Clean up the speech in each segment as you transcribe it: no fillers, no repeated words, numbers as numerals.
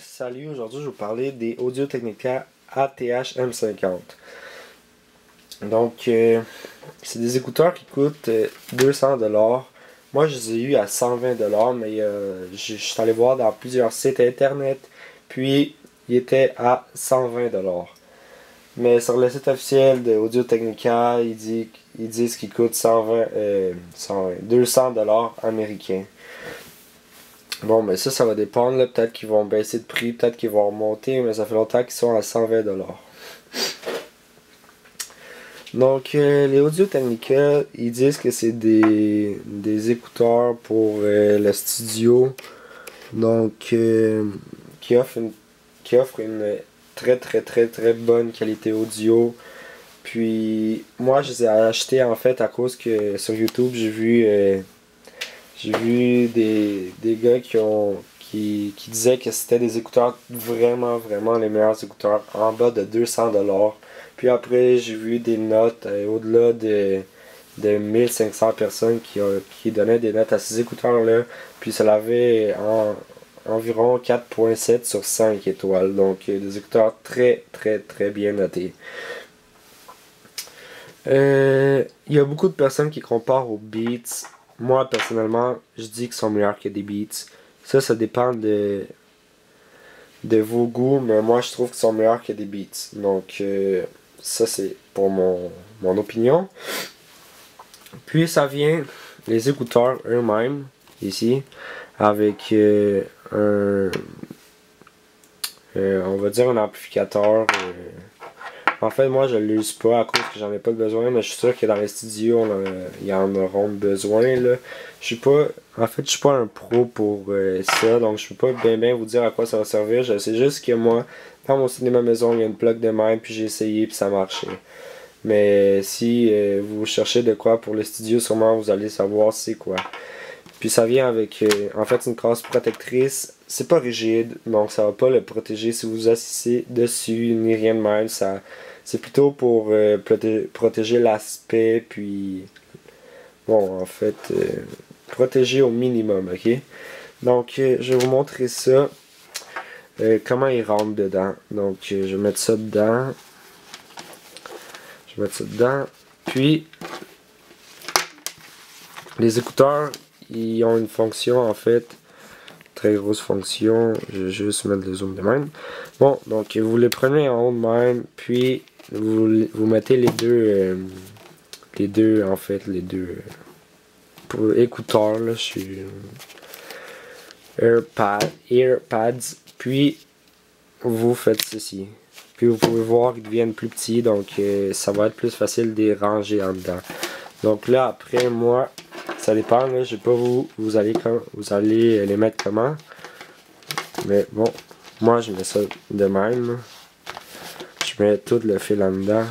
Salut, aujourd'hui je vais vous parler des Audio-Technica ATH M50. Donc, c'est des écouteurs qui coûtent 200$. Moi, je les ai eu à 120$, mais je suis allé voir dans plusieurs sites internet, puis ils étaient à 120$. Mais sur le site officiel de Audio-Technica, ils disent qu'ils coûtent 200$ américains. Bon, mais ça va dépendre. Peut-être qu'ils vont baisser de prix, peut-être qu'ils vont remonter, mais ça fait longtemps qu'ils sont à 120$. Donc, les Audio-Technica, ils disent que c'est des écouteurs pour le studio. Donc, qui offrent une très très très très bonne qualité audio. Puis, moi, je les ai achetés en fait à cause que sur YouTube, j'ai vu des gars qui disaient que c'était des écouteurs vraiment les meilleurs écouteurs en bas de 200$. Puis après j'ai vu des notes au-delà de 1500 personnes qui donnaient des notes à ces écouteurs là. Puis ça l'avait environ 4.7 sur 5 étoiles. Donc des écouteurs très bien notés. Il y a beaucoup de personnes qui comparent aux Beats. Moi, personnellement, je dis qu'ils sont meilleurs que des Beats. Ça dépend de vos goûts, mais moi, je trouve qu'ils sont meilleurs que des Beats. Donc, ça, c'est pour mon opinion. Puis, ça vient, les écouteurs eux-mêmes, ici, avec on va dire un amplificateur. En fait, moi, je ne l'use pas à cause que j'en ai pas besoin, mais je suis sûr que dans les studios, ils en auront besoin, là. Je suis pas un pro pour ça, donc je peux pas bien vous dire à quoi ça va servir. Je sais juste que moi, dans mon cinéma maison, il y a une plug de même, puis j'ai essayé, puis ça marchait. Mais si vous cherchez de quoi pour le studio, sûrement vous allez savoir c'est quoi. Puis ça vient avec, en fait, une casse protectrice. C'est pas rigide, donc ça va pas le protéger si vous asseyez dessus, ni rien de même. C'est plutôt pour protéger l'aspect, puis bon, en fait, protéger au minimum, ok? Donc, je vais vous montrer ça, comment il rentre dedans. Donc, je vais mettre ça dedans. Puis, les écouteurs, ils ont une fonction, en fait, très grosse fonction. Je vais juste mettre le zoom de même. Bon, donc vous les prenez en haut de même, puis vous mettez les deux pour écouteurs, là, je suis AirPads, puis vous faites ceci. Puis vous pouvez voir qu'ils deviennent plus petits, donc ça va être plus facile de les ranger en dedans. Donc là, après, moi, ça dépend, là, je sais pas vous allez les mettre comment. Mais bon, moi je mets ça de même. Je mets tout le fil en dedans.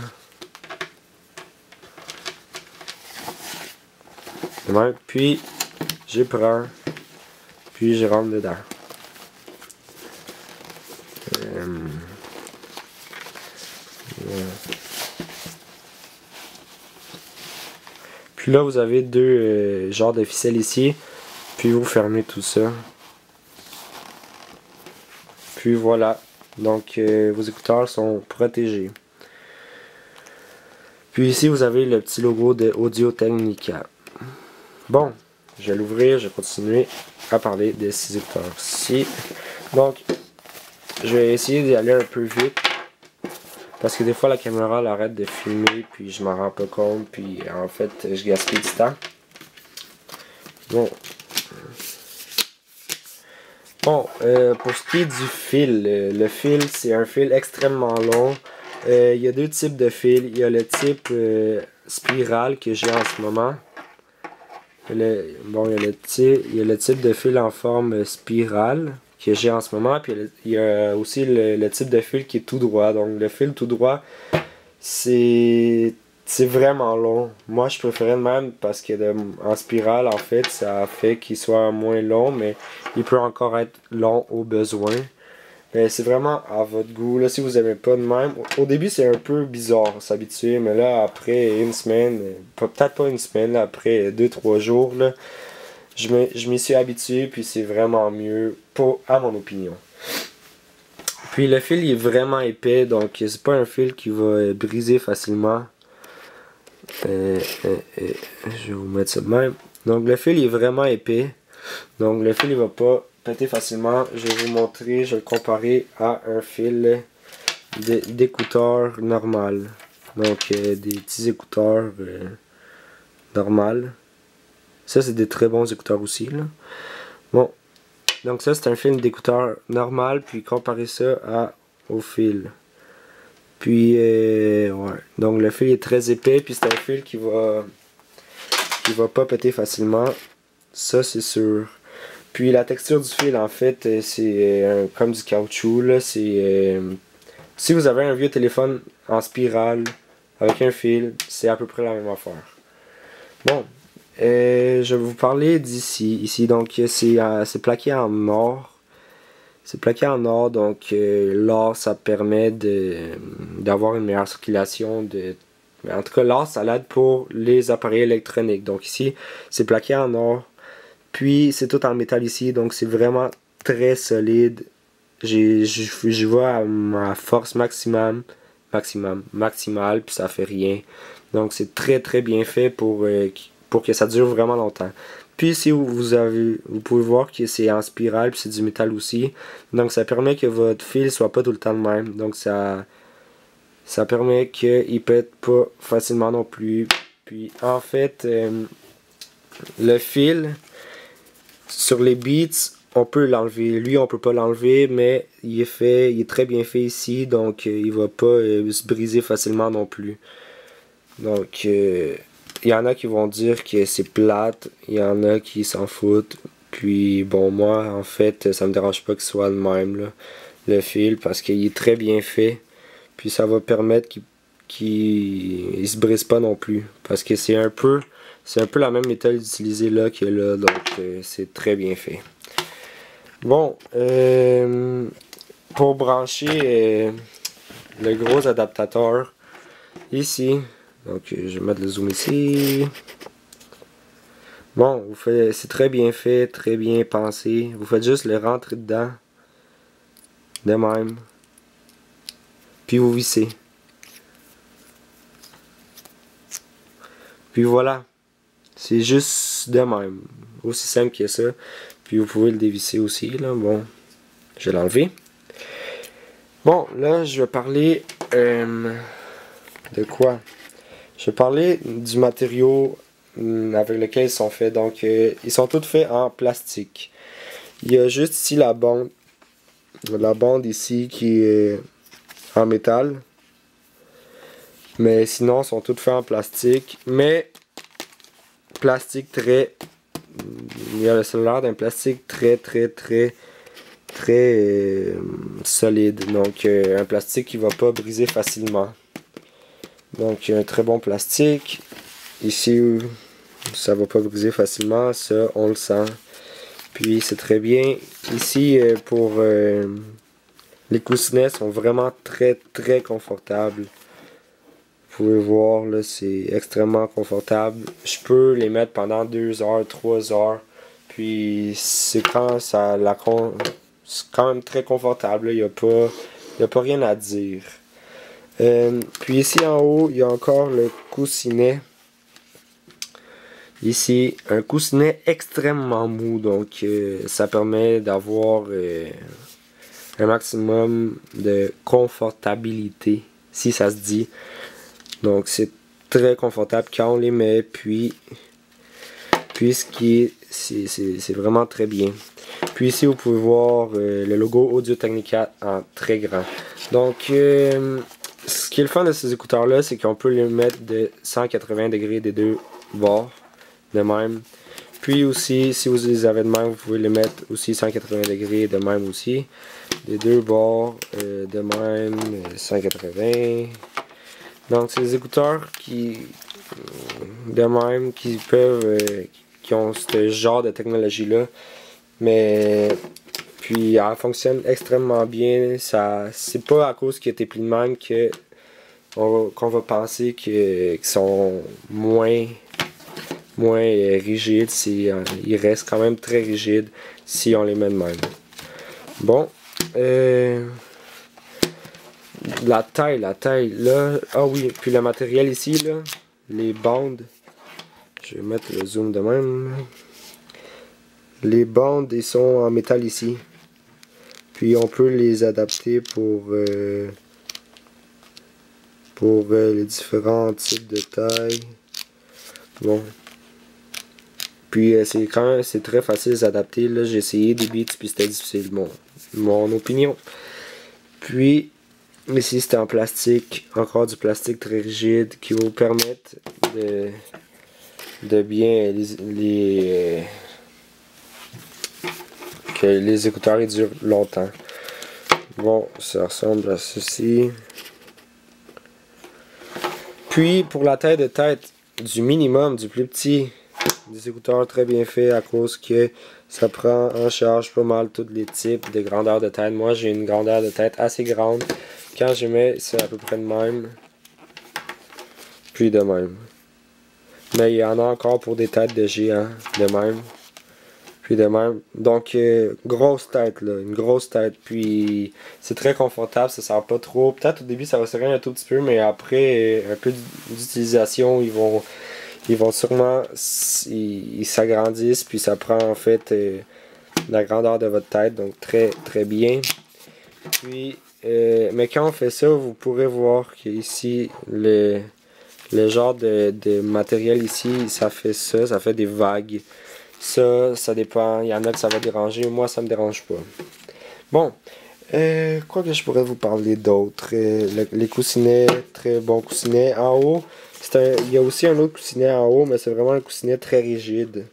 De même. Puis, je prends. Puis, je rentre dedans. Puis là, vous avez deux genres de ficelles ici. Puis, vous fermez tout ça. Puis voilà, donc vos écouteurs sont protégés. Puis ici vous avez le petit logo de Audio-Technica. Bon, je vais l'ouvrir, je vais continuer à parler de ces écouteurs-ci. Donc, je vais essayer d'y aller un peu vite. Parce que des fois la caméra elle arrête de filmer, puis je m'en rends pas compte, puis en fait je gaspille du temps. Bon. Bon, pour ce qui est du fil, le fil c'est un fil extrêmement long. Il y a deux types de fils. Il y a le type spirale que j'ai en ce moment. Il y a le type de fil en forme spirale que j'ai en ce moment. Puis il y a aussi le type de fil qui est tout droit. Donc le fil tout droit, c'est vraiment long. Moi je préférais le même parce que en spirale en fait ça fait qu'il soit moins long, mais il peut encore être long au besoin. C'est vraiment à votre goût. Là, si vous aimez pas de même, au début c'est un peu bizarre s'habituer, mais là après une semaine, peut-être pas une semaine, là, après 2-3 jours, là, je m'y suis habitué, puis c'est vraiment mieux à mon opinion. Puis le fil il est vraiment épais, donc c'est pas un fil qui va briser facilement. Je vais vous mettre ça de même. Donc le fil il est vraiment épais. Donc le fil il va pas péter facilement. Je vais vous montrer, je vais le comparer à un fil d'écouteur normal. Donc des petits écouteurs normal. Ça c'est des très bons écouteurs aussi là. Bon. Donc ça c'est un fil d'écouteur normal, puis comparer ça au fil. Puis ouais. Donc le fil est très épais, puis c'est un fil qui va pas péter facilement. Ça c'est sûr. Puis la texture du fil en fait c'est comme du caoutchouc là. C'est si vous avez un vieux téléphone en spirale avec un fil, c'est à peu près la même affaire. Bon. Je vais vous parler d'ici. Ici, donc, c'est plaqué en or. C'est plaqué en or, donc l'or, ça permet d'avoir une meilleure circulation. En tout cas, l'or, ça l'aide pour les appareils électroniques. Donc ici, c'est plaqué en or. Puis, c'est tout en métal ici, donc c'est vraiment très solide. Je vois à ma force maximale, puis ça fait rien. Donc, c'est très très bien fait pour que ça dure vraiment longtemps. Puis ici vous pouvez voir que c'est en spirale, puis c'est du métal aussi. Donc ça permet que votre fil soit pas tout le temps le même. Donc ça permet qu'il pète pas facilement non plus. Puis en fait le fil sur les Beats, on peut l'enlever. Lui on peut pas l'enlever, mais il est très bien fait ici, donc il va pas se briser facilement non plus. Donc il y en a qui vont dire que c'est plate, il y en a qui s'en foutent. Puis bon, moi en fait, ça me dérange pas que ce soit le même là, le fil, parce qu'il est très bien fait. Puis ça va permettre qu'il se brise pas non plus, parce que c'est un peu la même méthode utilisée là que là, donc c'est très bien fait. Bon, pour brancher le gros adaptateur ici. Donc je vais mettre le zoom ici. Bon, c'est très bien fait, très bien pensé. Vous faites juste le rentrer dedans. De même. Puis vous vissez. Puis voilà. C'est juste de même. Aussi simple que ça. Puis vous pouvez le dévisser aussi, là. Bon, je vais l'enlever. Bon, là, je vais parler de quoi? Je vais parler du matériau avec lequel ils sont faits. Donc, ils sont tous faits en plastique. Il y a juste ici la bande. La bande ici qui est en métal. Mais sinon, ils sont tous faits en plastique. Mais, plastique très... Il y a le cellulaire d'un plastique très solide. Donc, un plastique qui ne va pas briser facilement. Donc un très bon plastique. Ici ça va pas briser facilement, ça on le sent. Puis c'est très bien. Ici pour les coussinets sont vraiment très confortables. Vous pouvez voir là, c'est extrêmement confortable. Je peux les mettre pendant 2 heures, 3 heures. Puis c'est c'est quand même très confortable. Il n'y a pas rien à dire. Puis ici en haut, il y a encore le coussinet. Ici, un coussinet extrêmement mou, donc ça permet d'avoir un maximum de confortabilité, si ça se dit. Donc c'est très confortable quand on les met, puis c'est vraiment très bien. Puis ici, vous pouvez voir le logo Audio-Technica en très grand. Donc ce qui est le fun de ces écouteurs là, c'est qu'on peut les mettre de 180 degrés des deux bords, de même. Puis aussi, si vous les avez de même, vous pouvez les mettre aussi 180 degrés de même aussi. Des deux bords, de même, 180. Donc c'est des écouteurs de même, qui ont ce genre de technologie là. Mais puis elle fonctionne extrêmement bien. C'est pas à cause qu'il a été pris de même qu'on va penser qu'ils sont moins rigides. Ils restent quand même très rigides si on les met de même. Bon, La taille, là. Ah oui, puis le matériel ici, là. Les bandes. Je vais mettre le zoom de même. Les bandes, ils sont en métal ici. Puis on peut les adapter pour les différents types de tailles. Bon. Puis c'est très facile de s'adapter. Là, j'ai essayé des beats puis c'était difficile. Bon, mon opinion. Puis ici c'était en plastique, encore du plastique très rigide qui vous permettre de bien que les écouteurs ils durent longtemps. Bon, ça ressemble à ceci. Puis pour la taille de tête du minimum, du plus petit, des écouteurs très bien faits à cause que ça prend en charge pas mal tous les types de grandeur de tête. Moi j'ai une grandeur de tête assez grande. Quand je mets, c'est à peu près de même. Puis de même. Mais il y en a encore pour des têtes de géants, de même. Puis de même. Donc, grosse tête, là. Une grosse tête. Puis, c'est très confortable, ça sert pas trop. Peut-être au début, ça va serrer un tout petit peu, mais après, un peu d'utilisation, ils vont sûrement, ils s'agrandissent, puis ça prend en fait la grandeur de votre tête. Donc, très, très bien. Puis, mais quand on fait ça, vous pourrez voir qu'ici, le genre de matériel ici, ça fait des vagues. Ça dépend. Il y en a que ça va déranger. Moi, ça me dérange pas. Bon. Quoi que je pourrais vous parler d'autre? Les coussinets, très bons coussinets. En haut, il y a aussi un autre coussinet en haut, mais c'est vraiment un coussinet très rigide.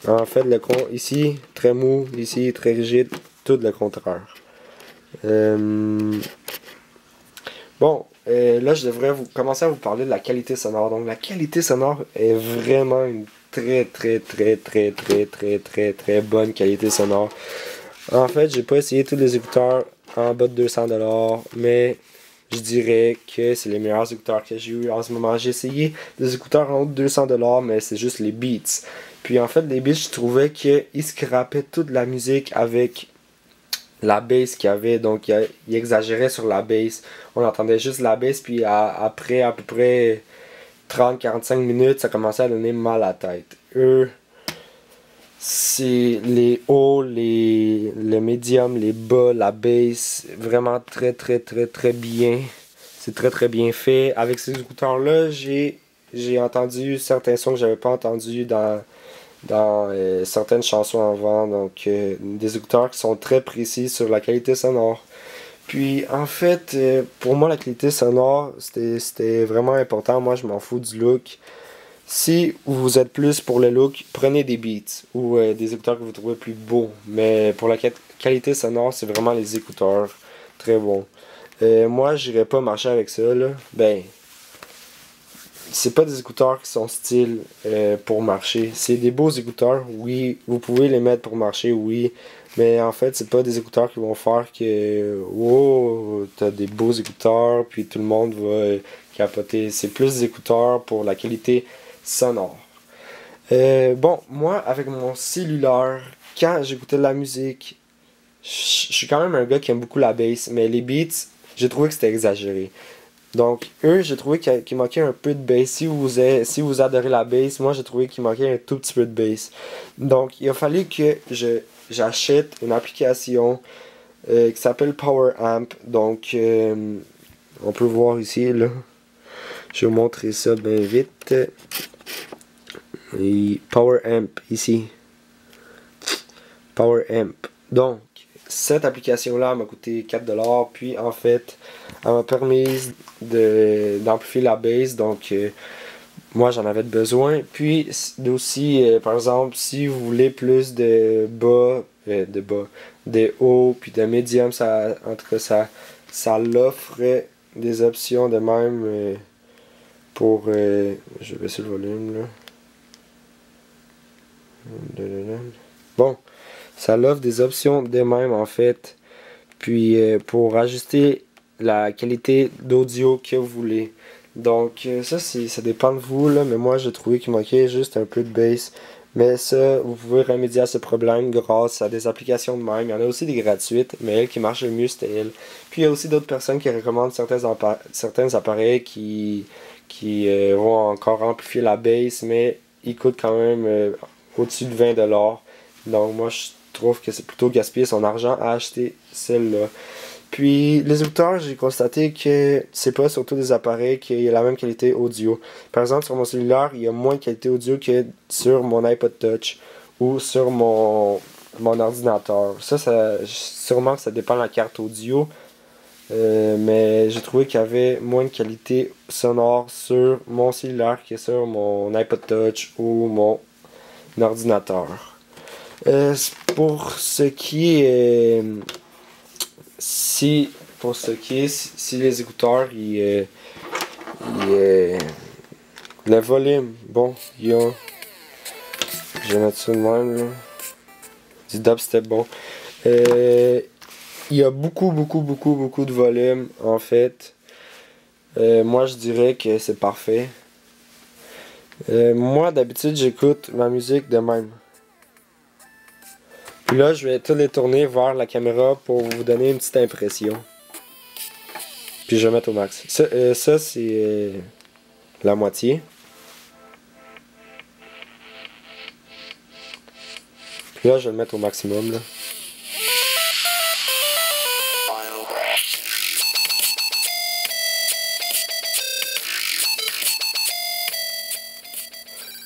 En fait, ici, très mou. Ici, très rigide. Tout le contraire. Bon. Là, je devrais commencer à vous parler de la qualité sonore. Donc, la qualité sonore est vraiment une très bonne qualité sonore. En fait, j'ai pas essayé tous les écouteurs en bas de 200$, mais je dirais que c'est les meilleurs écouteurs que j'ai eu en ce moment. J'ai essayé des écouteurs en haut de 200$, mais c'est juste les Beats. Puis en fait, les Beats, je trouvais qu'ils scrapaient toute la musique avec la bass qu'il y avait. Donc, il exagérait sur la bass. On entendait juste la bass, puis après à peu près 30-45 minutes, ça commençait à donner mal à la tête. Eux, c'est les hauts, le médium, les bas, la bass, vraiment très bien. C'est très bien fait. Avec ces écouteurs-là, j'ai entendu certains sons que j'avais pas entendus dans certaines chansons avant. Donc, des écouteurs qui sont très précis sur la qualité sonore. Puis en fait, pour moi la qualité sonore, c'était vraiment important. Moi je m'en fous du look. Si vous êtes plus pour le look, prenez des Beats ou des écouteurs que vous trouvez plus beaux. Mais pour la qualité sonore, c'est vraiment les écouteurs. Très bon. Moi j'irais pas marcher avec ça là. Ben, c'est pas des écouteurs qui sont style pour marcher. C'est des beaux écouteurs, oui. Vous pouvez les mettre pour marcher, oui. Mais en fait, c'est pas des écouteurs qui vont faire que oh, t'as des beaux écouteurs, puis tout le monde va capoter. C'est plus des écouteurs pour la qualité sonore. Bon, moi, avec mon cellulaire, quand j'écoutais de la musique, je suis quand même un gars qui aime beaucoup la bass, mais les beats, j'ai trouvé que c'était exagéré. Donc, eux, j'ai trouvé qu'il manquait un peu de bass. Si vous adorez la bass, moi j'ai trouvé qu'il manquait un tout petit peu de bass. Donc, il a fallu que j'achète une application qui s'appelle Power Amp. Donc, on peut voir ici, là. Je vais vous montrer ça bien vite. Et Power Amp, ici. Power Amp. Donc, cette application-là m'a coûté 4$. Puis, en fait, elle m'a permis d'amplifier la bass. Donc, moi, j'en avais besoin. Puis, aussi, par exemple, si vous voulez plus de hauts, puis de médium, ça l'offre des options de même pour... je vais baisser le volume, là. Bon, ça l'offre des options de même, en fait. Puis, pour ajuster la qualité d'audio que vous voulez. Donc ça dépend de vous là, mais moi j'ai trouvé qu'il manquait juste un peu de bass. Mais ça, vous pouvez remédier à ce problème grâce à des applications de même. Il y en a aussi des gratuites, mais elle qui marche le mieux, c'était elle. Puis il y a aussi d'autres personnes qui recommandent certains appareils qui vont encore amplifier la bass, mais ils coûtent quand même au-dessus de 20$. Donc moi, je trouve que c'est plutôt gaspiller son argent à acheter celle-là. Puis les écouteurs, j'ai constaté que c'est pas sur tous les appareils qu'il y a la même qualité audio. Par exemple, sur mon cellulaire, il y a moins de qualité audio que sur mon iPod Touch ou sur mon ordinateur. Sûrement que ça dépend de la carte audio, mais j'ai trouvé qu'il y avait moins de qualité sonore sur mon cellulaire que sur mon iPod Touch ou mon ordinateur. Pour ce qui est si pour ce qui est si les écouteurs le volume, bon, je vais mettre ça de même là, du dubstep, bon, il y a beaucoup de volume en fait. Moi je dirais que c'est parfait. Moi d'habitude j'écoute ma musique de même. Puis là, je vais tout les tourner vers la caméra pour vous donner une petite impression. Puis je vais mettre au max. Ça c'est la moitié. Puis là, je vais le mettre au maximum. Là.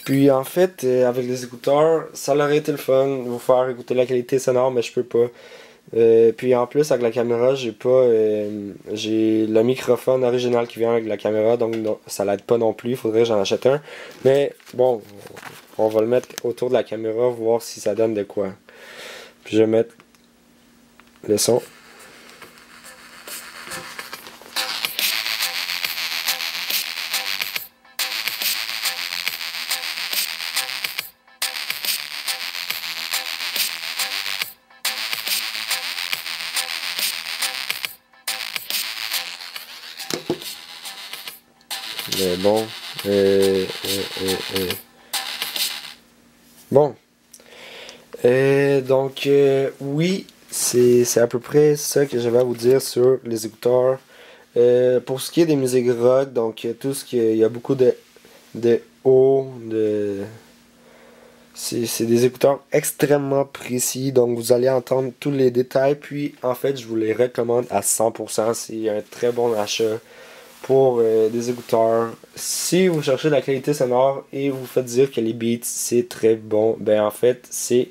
Puis en fait, avec les écouteurs, ça aurait été le fun de vous faire écouter la qualité sonore, mais je peux pas. Puis en plus, avec la caméra, j'ai le microphone original qui vient avec la caméra, donc non, ça l'aide pas non plus, il faudrait que j'en achète un. Mais bon, on va le mettre autour de la caméra, voir si ça donne de quoi. Puis je vais mettre le son. Mais bon, bon. Donc, oui, c'est à peu près ça que j'avais à vous dire sur les écouteurs. Pour ce qui est des musiques rock, donc tout ce qui il y a beaucoup de haut, c'est des écouteurs extrêmement précis, donc vous allez entendre tous les détails, puis en fait je vous les recommande à 100%, c'est un très bon achat pour des écouteurs. Si vous cherchez la qualité sonore et vous faites dire que les beats c'est très bon, ben en fait c'est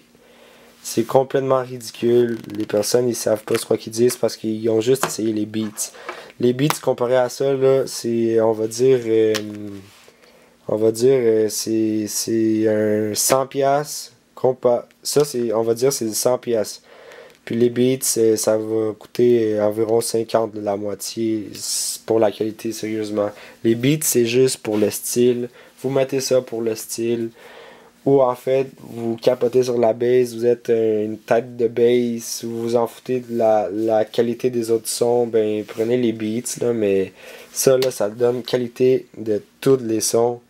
complètement ridicule. Les personnes ils savent pas ce qu'ils disent parce qu'ils ont juste essayé les beats. Les beats comparé à ça là, c'est c'est un 100 pièces ça c'est on va dire c'est 100 pièces. Puis les beats ça va coûter environ 50 de la moitié pour la qualité sérieusement. Les beats c'est juste pour le style. Vous mettez ça pour le style. Ou en fait, vous capotez sur la bass, vous êtes une tête de bass, vous vous en foutez de la qualité des autres sons, ben prenez les beats, là, mais ça, là, ça donne qualité de tous les sons.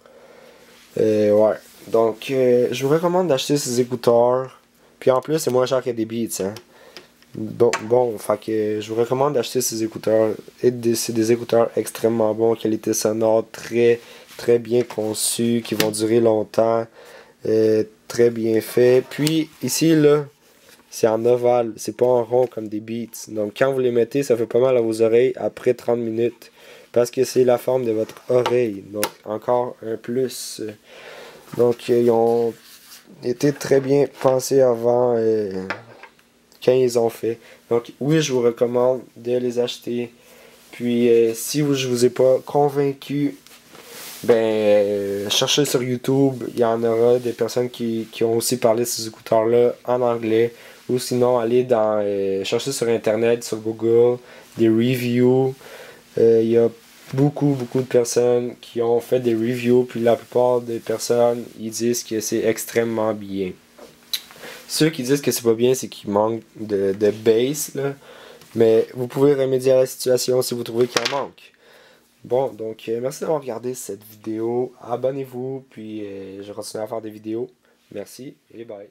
Ouais. Donc, je vous recommande d'acheter ces écouteurs. Puis en plus, c'est moins cher que des beats, hein. Bon, fait que je vous recommande d'acheter ces écouteurs. C'est des écouteurs extrêmement bons, qualité sonore très bien conçus, qui vont durer longtemps. Très bien fait. Puis ici là, c'est en ovale, c'est pas en rond comme des beats. Donc quand vous les mettez, ça fait pas mal à vos oreilles après 30 minutes. Parce que c'est la forme de votre oreille. Donc encore un plus. Donc ils ont été très bien pensés avant quand ils ont fait. Donc oui, je vous recommande de les acheter. Puis si je vous ai pas convaincu, ben, cherchez sur YouTube, il y en aura des personnes qui ont aussi parlé de ces écouteurs-là en anglais. Ou sinon, allez chercher sur Internet, sur Google, des reviews. Il y a beaucoup de personnes qui ont fait des reviews, puis la plupart des personnes, ils disent que c'est extrêmement bien. Ceux qui disent que c'est pas bien, c'est qu'il manque de bass, là. Mais vous pouvez remédier à la situation si vous trouvez qu'il en manque. Bon, donc merci d'avoir regardé cette vidéo. Abonnez-vous, puis je vais continuer à faire des vidéos. Merci et bye.